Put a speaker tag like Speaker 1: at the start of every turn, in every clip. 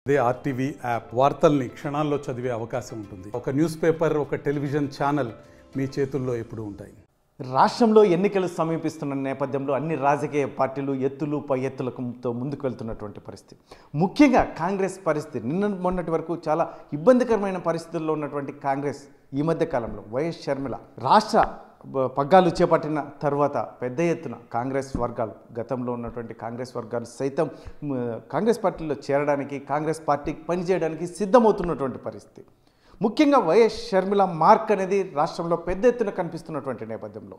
Speaker 1: అదే RTV app వార్తల్ని క్షణాల్లో చదివే అవకాశం ఉంటుంది. ఒక న్యూస్ పేపర్, ఒక టెలివిజన్ ఛానల్ మీ చేతుల్లో ఎప్పుడూ ఉంటాయి.
Speaker 2: రాష్ట్రంలో ఎన్నికలు సమీపిస్తున్న నేపథ్యంలో అన్ని రాజకీయ పార్టీలు ఎత్తులు పై ఎత్తులతో ముందుకు వెళ్తున్నటువంటి పరిస్థితి. ముఖ్యంగా కాంగ్రెస్ పరిస్థితి మొన్నటి వరకు చాలా ఇబ్బందికరమైన పరిస్థితుల్లో ఉన్నటువంటి కాంగ్రెస్ ఈ మధ్య కాలంలో వైఎస్ షర్మిల రాష్ట్ర పగ్గాలు చేపట్టిన తర్వాత పెద్ద ఎత్తున కాంగ్రెస్ వర్గాలు, గతంలో ఉన్నటువంటి కాంగ్రెస్ వర్గాలు సైతం కాంగ్రెస్ పార్టీలో చేరడానికి, కాంగ్రెస్ పార్టీకి పనిచేయడానికి సిద్ధమవుతున్నటువంటి పరిస్థితి. ముఖ్యంగా వైఎస్ షర్మిల మార్క్ అనేది రాష్ట్రంలో పెద్ద ఎత్తున కనిపిస్తున్నటువంటి నేపథ్యంలో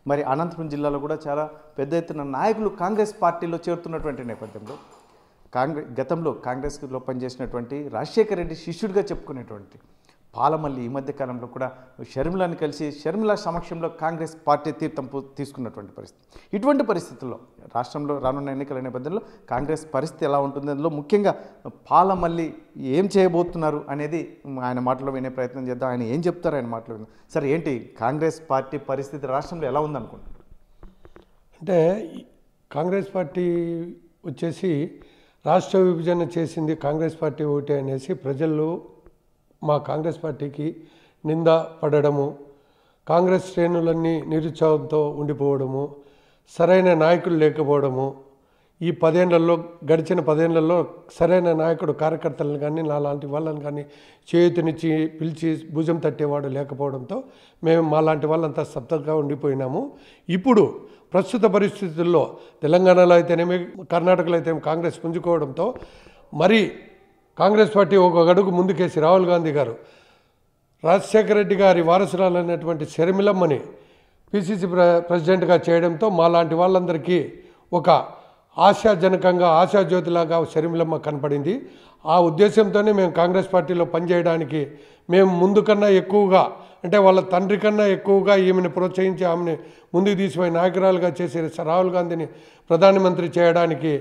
Speaker 2: మరి అనంతపురం జిల్లాలో కూడా చాలా పెద్ద ఎత్తున నాయకులు కాంగ్రెస్ పార్టీలో చేరుతున్నటువంటి నేపథ్యంలో గతంలో కాంగ్రెస్లో పనిచేసినటువంటి రాజశేఖర రెడ్డి శిష్యుడిగా చెప్పుకునేటువంటి పాలమల్లి ఈ మధ్య కాలంలో కూడా షర్మిలాని కలిసి షర్మిల సమక్షంలో కాంగ్రెస్ పార్టీ తీర్థం తీసుకున్నటువంటి పరిస్థితి. ఇటువంటి పరిస్థితుల్లో రాష్ట్రంలో రానున్న ఎన్నికల నేపథ్యంలో కాంగ్రెస్ పరిస్థితి ఎలా ఉంటుంది, అందులో ముఖ్యంగా పాలమల్లి ఏం చేయబోతున్నారు అనేది ఆయన మాటలో వినే ప్రయత్నం చేద్దాం. ఆయన ఏం చెప్తారు ఆయన మాటలో విందాం. సరే, ఏంటి కాంగ్రెస్ పార్టీ పరిస్థితి రాష్ట్రంలో ఎలా ఉందనుకుంటున్నారు?
Speaker 3: అంటే కాంగ్రెస్ పార్టీ వచ్చేసి రాష్ట్ర విభజన చేసింది కాంగ్రెస్ పార్టీ ఒకటే అనేసి ప్రజలు మా కాంగ్రెస్ పార్టీకి నింద పడడము, కాంగ్రెస్ శ్రేణులన్నీ నిరుత్సాహంతో ఉండిపోవడము, సరైన నాయకులు లేకపోవడము, ఈ గడిచిన 10 ఏళ్లలో సరైన నాయకుడు కార్యకర్తలను కానీ నాలాంటి వాళ్ళని కానీ చేతినిచ్చి పిలిచి భుజం తట్టేవాడు లేకపోవడంతో మేము మాలాంటి వాళ్ళంతా స్తబ్దంగా ఉండిపోయినాము. ఇప్పుడు ప్రస్తుత పరిస్థితుల్లో తెలంగాణలో అయితేనేమి, కర్ణాటకలో అయితేనేమి కాంగ్రెస్ పుంజుకోవడంతో మరి కాంగ్రెస్ పార్టీ ఒక అడుగు ముందుకేసి రాహుల్ గాంధీ గారు రాజశేఖర రెడ్డి గారి వారసురాలైనటువంటి షర్మిలమ్మని పిసిసి ప్రెసిడెంట్గా చేయడంతో మాలాంటి వాళ్ళందరికీ ఒక ఆశాజనకంగా, ఆశాజ్యోతిలాగా షర్మిలమ్మ కనపడింది. ఆ ఉద్దేశంతోనే మేము కాంగ్రెస్ పార్టీలో పనిచేయడానికి మేము ముందు కన్నా ఎక్కువగా, అంటే వాళ్ళ తండ్రి కన్నా ఎక్కువగా ఈమెను ప్రోత్సహించి ఆమెను ముందుకు తీసిపోయి నాయకురాలుగా చేసే రాహుల్ గాంధీని ప్రధానమంత్రి చేయడానికి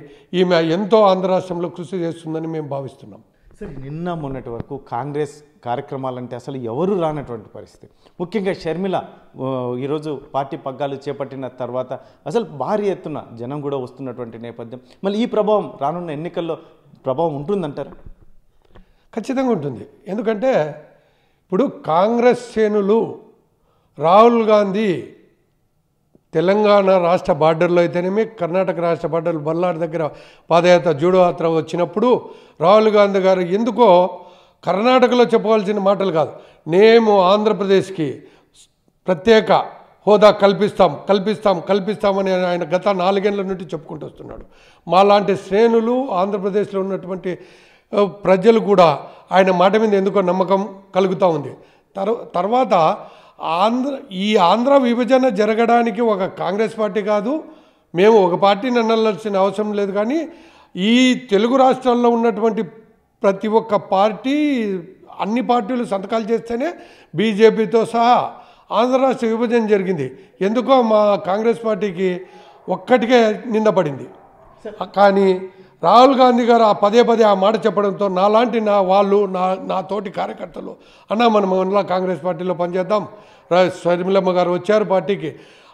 Speaker 3: ఈమె ఎంతో ఆంధ్ర రాష్ట్రంలో కృషి చేస్తుందని మేము భావిస్తున్నాం.
Speaker 2: సరే, నిన్న మొన్నటి వరకు కాంగ్రెస్ కార్యక్రమాలంటే అసలు ఎవరు రానటువంటి పరిస్థితి. ముఖ్యంగా షర్మిల ఈరోజు పార్టీ పగ్గాలు చేపట్టిన తర్వాత అసలు భారీ ఎత్తున జనం కూడా వస్తున్నటువంటి నేపథ్యం, మళ్ళీ ఈ ప్రభావం రానున్న ఎన్నికల్లో ప్రభావం ఉంటుందంటారా?
Speaker 3: ఖచ్చితంగా ఉంటుంది. ఎందుకంటే ఇప్పుడు కాంగ్రెస్ శ్రేణులు రాహుల్ గాంధీ తెలంగాణ రాష్ట్ర బార్డర్లో అయితేనేమి, కర్ణాటక రాష్ట్ర బార్డర్లో బల్లారి దగ్గర పాదయాత్ర జూడో యాత్ర వచ్చినప్పుడు రాహుల్ గాంధీ గారు ఎందుకో కర్ణాటకలో చెప్పవలసిన మాటలు కాదు, మేము ఆంధ్రప్రదేశ్కి ప్రత్యేక హోదా కల్పిస్తామని ఆయన గత 4 ఏళ్ల నుండి చెప్పుకుంటూ వస్తున్నాడు. మాలాంటి శ్రేణులు ఆంధ్రప్రదేశ్లో ఉన్నటువంటి ప్రజలు కూడా ఆయన మాట మీద ఎందుకో నమ్మకం కలుగుతూ ఉంది. తర్వాత ఆంధ్ర విభజన జరగడానికి ఒక కాంగ్రెస్ పార్టీ కాదు, మేము ఒక పార్టీని అనవలసిన అవసరం లేదు. కానీ ఈ తెలుగు రాష్ట్రాల్లో ఉన్నటువంటి ప్రతి ఒక్క పార్టీ, అన్ని పార్టీలు సంతకాలు చేస్తేనే బీజేపీతో సహా ఆంధ్ర రాష్ట్ర విభజన జరిగింది. ఎందుకో మా కాంగ్రెస్ పార్టీకి ఒక్కటికే నిందపడింది. కానీ రాహుల్ గాంధీ గారు పదే ఆ మాట చెప్పడంతో నాలాంటి నా తోటి కార్యకర్తలు అన్నా మనం మళ్ళా కాంగ్రెస్ పార్టీలో పనిచేద్దాం, షర్మిలమ్మ గారు వచ్చారు పార్టీకి,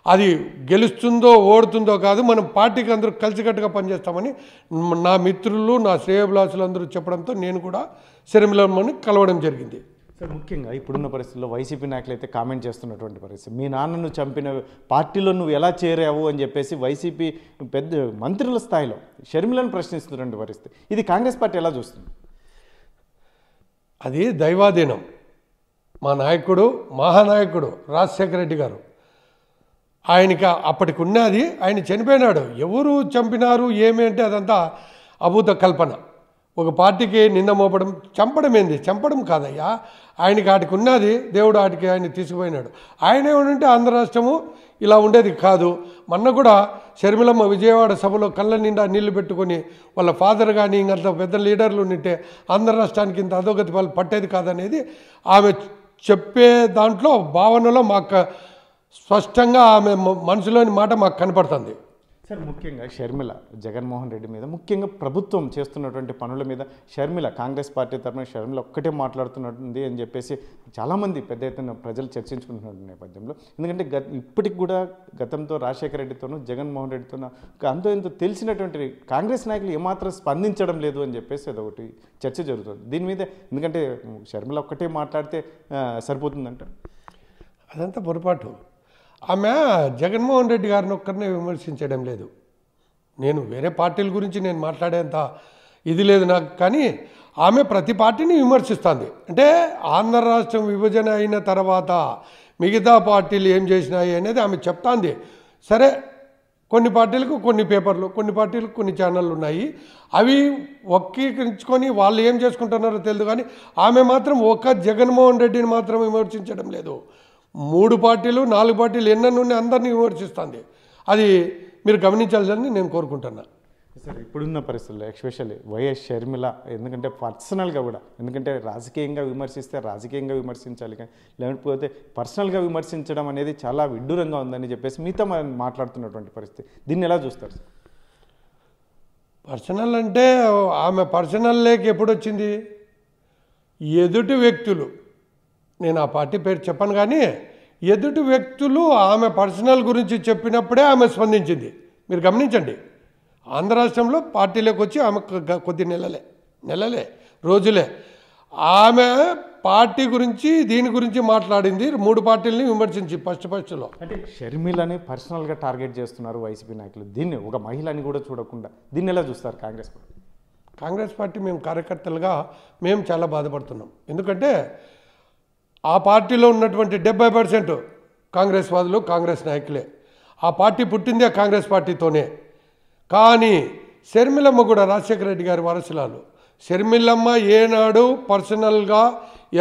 Speaker 3: అది గెలుస్తుందో ఓడుతుందో కాదు, మనం పార్టీకి అందరూ కలిసికట్టుగా పనిచేస్తామని నా మిత్రులు, నా శ్రేయోభిలాషులు అందరూ చెప్పడంతో నేను కూడా షర్మిలమ్మని కలవడం జరిగింది.
Speaker 2: సార్, ముఖ్యంగా ఇప్పుడున్న పరిస్థితుల్లో వైసీపీ నాయకులు అయితే కామెంట్ చేస్తున్నటువంటి పరిస్థితి, మీ నాన్నను చంపిన పార్టీలో నువ్వు ఎలా చేరావు అని చెప్పేసి వైసీపీ పెద్ద మంత్రుల స్థాయిలో షర్మిలను ప్రశ్నిస్తున్నటువంటి పరిస్థితి. ఇది కాంగ్రెస్ పార్టీ ఎలా చూస్తుంది?
Speaker 3: అది దైవాధీనం. మా నాయకుడు, మహానాయకుడు రాజశేఖర రెడ్డి గారు, ఆయనకి అప్పటికి ఉన్నది, ఆయన చనిపోయినాడు. ఎవరు చంపినారు ఏమి అంటే అదంతా అభూత కల్పన. ఒక పార్టీకి నింద మోపడం, చంపడం కాదయ్యా. ఆయనకి ఆటికి ఉన్నది, దేవుడు ఆటికి ఆయన తీసుకుపోయినాడు. ఆయన ఏమంటే ఆంధ్ర రాష్ట్రము ఇలా ఉండేది కాదు. మొన్న కూడా షర్మిలమ్మ విజయవాడ సభలో కళ్ళ నిండా నీళ్లు పెట్టుకొని వాళ్ళ ఫాదర్ కానీ ఇంకంత పెద్ద లీడర్లు ఉంటే ఆంధ్ర రాష్ట్రానికి ఇంత అధోగతి వాళ్ళు పట్టేది కాదనేది ఆమె చెప్పే దాంట్లో భావనలో మాకు స్పష్టంగా ఆమె మనసులోని మాట మాకు కనపడుతుంది.
Speaker 2: సార్ ముఖ్యంగా షర్మిల జగన్మోహన్ రెడ్డి మీద ముఖ్యంగా ప్రభుత్వం చేస్తున్నటువంటి పనుల మీద షర్మిల కాంగ్రెస్ పార్టీ తరఫున షర్మిల ఒక్కటే మాట్లాడుతున్నట్టుంది అని చెప్పేసి చాలామంది పెద్ద ఎత్తున ప్రజలు చర్చించుకుంటున్న నేపథ్యంలో, ఎందుకంటే ఇప్పటికి కూడా గతంతో రాజశేఖర రెడ్డితోనూ జగన్మోహన్ రెడ్డితోనూ అంతో ఎంతో తెలిసినటువంటి కాంగ్రెస్ నాయకులు ఏమాత్రం స్పందించడం లేదు అని చెప్పేసి అదొకటి చర్చ జరుగుతుంది దీని మీద. ఎందుకంటే షర్మిల ఒక్కటే మాట్లాడితే సరిపోతుందంట.
Speaker 3: అదంతా పొరపాటు. ఆమె జగన్మోహన్ రెడ్డి గారిని ఒక్కరినే విమర్శించడం లేదు. నేను వేరే పార్టీల గురించి నేను మాట్లాడేంత ఇది లేదు నాకు, కానీ ఆమె ప్రతి పార్టీని విమర్శిస్తుంది. అంటే ఆంధ్ర రాష్ట్రం విభజన అయిన తర్వాత మిగతా పార్టీలు ఏం చేసినాయి అనేది ఆమె చెప్తాంది. సరే, కొన్ని పార్టీలకు కొన్ని పేపర్లు, కొన్ని పార్టీలకు కొన్ని ఛానళ్ళు ఉన్నాయి, అవి వక్రీకరించుకొని వాళ్ళు ఏం చేసుకుంటున్నారో తెలియదు. కానీ ఆమె మాత్రం ఒక్క జగన్మోహన్ రెడ్డిని మాత్రం విమర్శించడం లేదు. 3 పార్టీలు 4 పార్టీలు ఎన్నెన్నుండి అందరినీ విమర్శిస్తుంది. అది మీరు గమనించాలని నేను కోరుకుంటున్నా.
Speaker 2: సార్ ఇప్పుడున్న పరిస్థితుల్లో ఎస్పెషల్లీ వైఎస్ షర్మిల, ఎందుకంటే పర్సనల్గా కూడా, ఎందుకంటే రాజకీయంగా విమర్శిస్తే రాజకీయంగా విమర్శించాలి, కానీ లేకపోతే పర్సనల్గా విమర్శించడం అనేది చాలా విడ్డూరంగా ఉందని చెప్పేసి మీతో మాట్లాడుతున్నటువంటి పరిస్థితి, దీన్ని ఎలా చూస్తారు సార్?
Speaker 3: పర్సనల్ అంటే ఆమె పర్సనల్ లేక ఎప్పుడు వచ్చింది? ఎదుటి వ్యక్తులు, నేను ఆ పార్టీ పేరు చెప్పను, కానీ ఎదుటి వ్యక్తులు ఆమె పర్సనల్ గురించి చెప్పినప్పుడే ఆమె స్పందించింది. మీరు గమనించండి, ఆంధ్ర రాష్ట్రంలో పార్టీలోకి వచ్చి ఆమె కొద్ది నెలలే రోజులే ఆమె పార్టీ గురించి దీని గురించి మాట్లాడింది. 3 పార్టీలని విమర్శించి ఫస్ట్లో.
Speaker 2: అంటే షర్మిలని పర్సనల్గా టార్గెట్ చేస్తున్నారు వైసీపీ నాయకులు. దీన్ని ఒక మహిళని కూడా చూడకుండా దీన్ని ఎలా చూస్తారు
Speaker 3: కాంగ్రెస్ పార్టీ మేము కార్యకర్తలుగా మేము చాలా బాధపడుతున్నాం. ఎందుకంటే ఆ పార్టీలో ఉన్నటువంటి 70% కాంగ్రెస్ వాదులు, కాంగ్రెస్ నాయకులే. ఆ పార్టీ పుట్టిందే కాంగ్రెస్ పార్టీతోనే. కానీ షర్మిలమ్మ కూడా రాజశేఖర రెడ్డి గారి వారసురాలు. షర్మిలమ్మ ఏనాడు పర్సనల్గా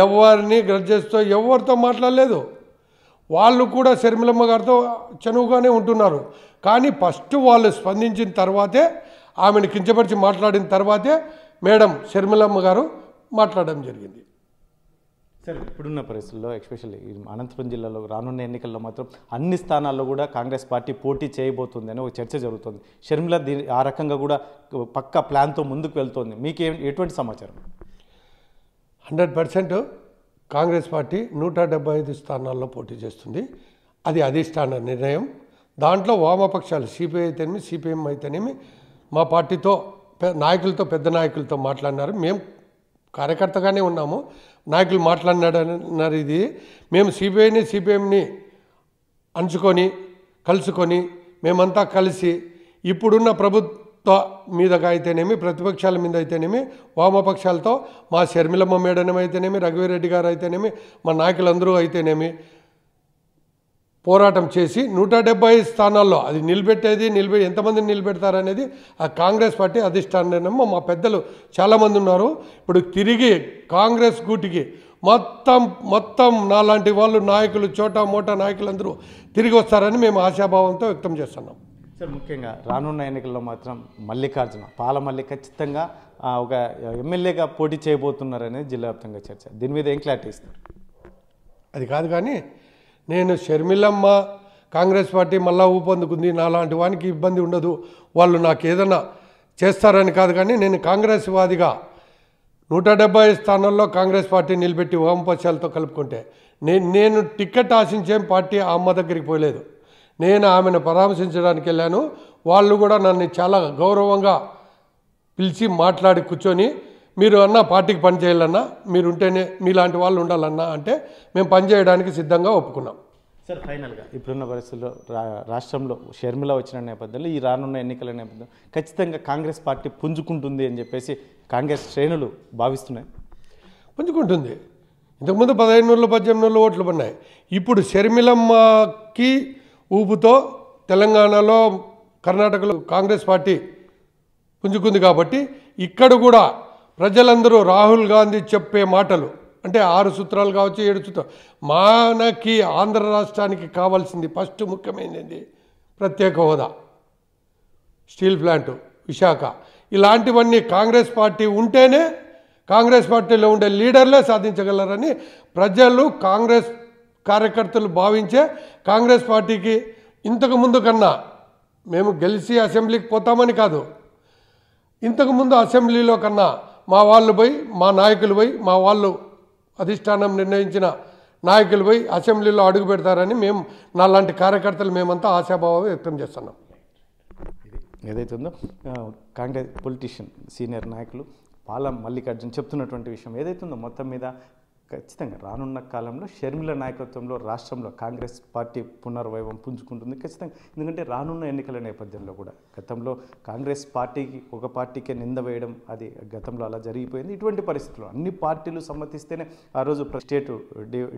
Speaker 3: ఎవరిని గ్రడ్జెస్తో ఎవరితో మాట్లాడలేదు. వాళ్ళు కూడా షర్మిలమ్మ గారితో చనువుగానే ఉంటున్నారు. కానీ ఫస్ట్ వాళ్ళు స్పందించిన తర్వాతే, ఆమెను కించపరిచి మాట్లాడిన తర్వాతే మేడం షర్మిలమ్మ గారు మాట్లాడడం జరిగింది.
Speaker 2: సార్ ఇప్పుడున్న పరిస్థితుల్లో ఎస్పెషల్లీ అనంతపురం జిల్లాలో రానున్న ఎన్నికల్లో మాత్రం అన్ని స్థానాల్లో కూడా కాంగ్రెస్ పార్టీ పోటీ చేయబోతుంది అని ఒక చర్చ జరుగుతుంది. షర్మిల ఆ రకంగా కూడా పక్కా ప్లాన్తో ముందుకు వెళ్తోంది. మీకు ఎటువంటి సమాచారం?
Speaker 3: 100% కాంగ్రెస్ పార్టీ 175 స్థానాల్లో పోటీ చేస్తుంది. అది అధిష్టాన నిర్ణయం. దాంట్లో వామపక్షాలు సిపిఐ అయితేనేమి, సిపిఎం అయితేనేమి మా పార్టీతో నాయకులతో, పెద్ద నాయకులతో మాట్లాడినారు. మేము కార్యకర్తగానే ఉన్నాము, నాయకులు మాట్లాడినారు. ఇది మేము సిపిఐని, సిపిఎంని అంచుకొని కలుసుకొని మేమంతా కలిసి ఇప్పుడున్న ప్రభుత్వ మీదగా అయితేనేమి, ప్రతిపక్షాల మీద అయితేనేమి, వామపక్షాలతో మా షర్మిలమ్మ మేడం అయితేనేమి, రఘువీరెడ్డి గారు అయితేనేమి, మా నాయకులందరూ అయితేనేమి పోరాటం చేసి 175 స్థానాల్లో అది ఎంతమందిని నిలబెడతారనేది ఆ కాంగ్రెస్ పార్టీ అధిష్టానం. మా పెద్దలు చాలామంది ఉన్నారు. ఇప్పుడు తిరిగి కాంగ్రెస్ గూటికి మొత్తం నాలాంటి వాళ్ళు నాయకులు, చోటా మోటా నాయకులందరూ తిరిగి వస్తారని మేము ఆశాభావంతో వ్యక్తం చేస్తున్నాం.
Speaker 2: సార్ ముఖ్యంగా రానున్న ఎన్నికల్లో మాత్రం పాలమల్లి ఖచ్చితంగా ఒక ఎమ్మెల్యేగా పోటీ చేయబోతున్నారనేది జిల్లా వ్యాప్తంగా చర్చ. దీని మీద ఏం క్లారిటీ ఇస్తారు?
Speaker 3: అది కాదు, కానీ నేను షర్మిలమ్మ కాంగ్రెస్ పార్టీ మళ్ళా ఊపందుకుంది, నాలాంటి వానికి ఇబ్బంది ఉండదు, వాళ్ళు నాకు ఏదైనా చేస్తారని కాదు. కానీ నేను కాంగ్రెస్ వాదిగా 170 స్థానాల్లో కాంగ్రెస్ పార్టీ నిలబెట్టి వామపక్షాలతో కలుపుకుంటే నేను టికెట్ ఆశించే పార్టీ అమ్మ దగ్గరికి పోలేదు. నేను ఆమెను పరామర్శించడానికి వెళ్ళాను. వాళ్ళు కూడా నన్ను చాలా గౌరవంగా పిలిచి మాట్లాడి కూర్చొని, మీరు అన్న పార్టీకి పని చేయాలన్నా, మీరు ఉంటేనే మీలాంటి వాళ్ళు ఉండాలన్నా అంటే మేము పనిచేయడానికి సిద్ధంగా ఒప్పుకున్నాం.
Speaker 2: సార్ ఫైనల్గా ఇప్పుడున్న పరిస్థితుల్లో రాష్ట్రంలో షర్మిల వచ్చిన నేపథ్యంలో ఈ రానున్న ఎన్నికల నేపథ్యంలో ఖచ్చితంగా కాంగ్రెస్ పార్టీ పుంజుకుంటుంది అని చెప్పేసి కాంగ్రెస్ శ్రేణులు భావిస్తున్నాయి.
Speaker 3: పుంజుకుంటుంది. ఇంతకుముందు 15,18 ఓట్లు పడినాయి. ఇప్పుడు షర్మిలమ్మకి ఊపుతో తెలంగాణలో, కర్ణాటకలో కాంగ్రెస్ పార్టీ పుంజుకుంది. కాబట్టి ఇక్కడ కూడా ప్రజలందరూ రాహుల్ గాంధీ చెప్పే మాటలు, అంటే 6 సూత్రాలు కావచ్చు, 7 సూత్రాలు, మనకి ఆంధ్ర రాష్ట్రానికి కావాల్సింది ఫస్ట్ ముఖ్యమైనది ప్రత్యేక హోదా, స్టీల్ ప్లాంటు, విశాఖ, ఇలాంటివన్నీ కాంగ్రెస్ పార్టీ ఉంటేనే కాంగ్రెస్ పార్టీలో ఉండే లీడర్లే సాధించగలరని ప్రజలు, కాంగ్రెస్ కార్యకర్తలు భావించే కాంగ్రెస్ పార్టీకి ఇంతకు ముందు కన్నా మేము గెలిచి అసెంబ్లీకి పోతామని కాదు, ఇంతకుముందు అసెంబ్లీలో కన్నా మా వాళ్ళు పోయి, మా నాయకులు పోయి, మా వాళ్ళు అధిష్టానం నిర్ణయించిన నాయకులు పోయి అసెంబ్లీలో అడుగు పెడతారని మేము నాలాంటి కార్యకర్తలు మేమంతా ఆశాభావం వ్యక్తం చేస్తున్నాం.
Speaker 2: ఏదైతే ఉందో కాంగ్రెస్ పొలిటీషియన్ సీనియర్ నాయకులు పాల మల్లికార్జున్ చెప్తున్నటువంటి విషయం ఏదైతే ఉందో మొత్తం మీద ఖచ్చితంగా రానున్న కాలంలో షర్మిల నాయకత్వంలో రాష్ట్రంలో కాంగ్రెస్ పార్టీ పునర్వైభవం పుంజుకుంటుంది ఖచ్చితంగా. ఎందుకంటే రానున్న ఎన్నికల నేపథ్యంలో కూడా గతంలో కాంగ్రెస్ పార్టీకి ఒక పార్టీకే నింద వేయడం అది గతంలో అలా జరిగిపోయింది. ఇటువంటి పరిస్థితుల్లో అన్ని పార్టీలు సమ్మతిస్తేనే ఆ రోజు స్టేట్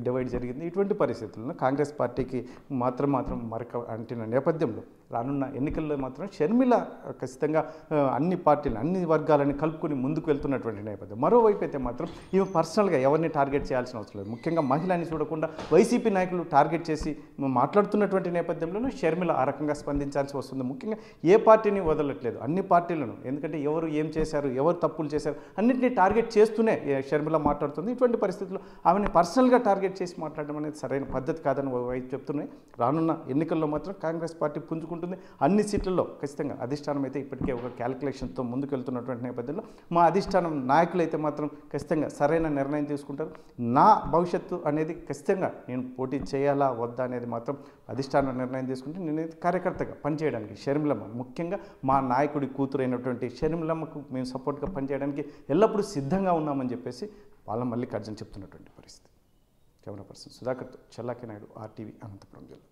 Speaker 2: డివైడ్ జరిగింది. ఇటువంటి పరిస్థితుల్లో కాంగ్రెస్ పార్టీకి మాత్రం మరక అంటిన నేపథ్యంలో రానున్న ఎన్నికల్లో మాత్రం షర్మిల ఖచ్చితంగా అన్ని పార్టీలు అన్ని వర్గాలని కలుపుకొని ముందుకు వెళ్తున్నటువంటి నేపథ్యం. మరోవైపు అయితే మాత్రం ఈమె పర్సనల్గా ఎవరిని టార్గెట్ చేయాల్సిన అవసరం లేదు. ముఖ్యంగా మహిళని చూడకుండా వైసీపీ నాయకులు టార్గెట్ చేసి మాట్లాడుతున్నటువంటి నేపథ్యంలోనూ షర్మిల ఆ రకంగా స్పందించాల్సి వస్తుంది. ముఖ్యంగా ఏ పార్టీని వదలట్లేదు, అన్ని పార్టీలను. ఎందుకంటే ఎవరు ఏం చేశారు, ఎవరు తప్పులు చేశారు అన్నింటినీ టార్గెట్ చేస్తూనే షర్మిల మాట్లాడుతుంది. ఇటువంటి పరిస్థితుల్లో ఆమెని పర్సనల్గా టార్గెట్ చేసి మాట్లాడడం అనేది సరైన పద్ధతి కాదని వైపు చెప్తున్నాయి. రానున్న ఎన్నికల్లో మాత్రం కాంగ్రెస్ పార్టీ పుంజుకుంటుంది. అన్ని సీట్లలో ఖచ్చితంగా అధిష్టానం అయితే ఇప్పటికే ఒక క్యాలిక్యులేషన్తో ముందుకు వెళ్తున్నటువంటి నేపథ్యంలో మా అధిష్టానం నాయకులు అయితే మాత్రం ఖచ్చితంగా సరైన నిర్ణయం తీసుకుంటారు. నా భవిష్యత్తు అనేది ఖచ్చితంగా నేను పోటీ చేయాలా వద్దా అనేది మాత్రం అధిష్టానం నిర్ణయం తీసుకుంటే నేనైతే కార్యకర్తగా పనిచేయడానికి షర్మిలమ్మ ముఖ్యంగా మా నాయకుడి కూతురైనటువంటి షర్మిలమ్మకు మేము సపోర్ట్గా పనిచేయడానికి ఎల్లప్పుడూ సిద్ధంగా ఉన్నామని చెప్పేసి పాల మల్లికార్జున్ చెప్తున్నటువంటి పరిస్థితి. కెమెరా పర్సన్ సుధాకర్తో చల్లాకి నాయుడు, RTV, అనంతపురం జిల్లా.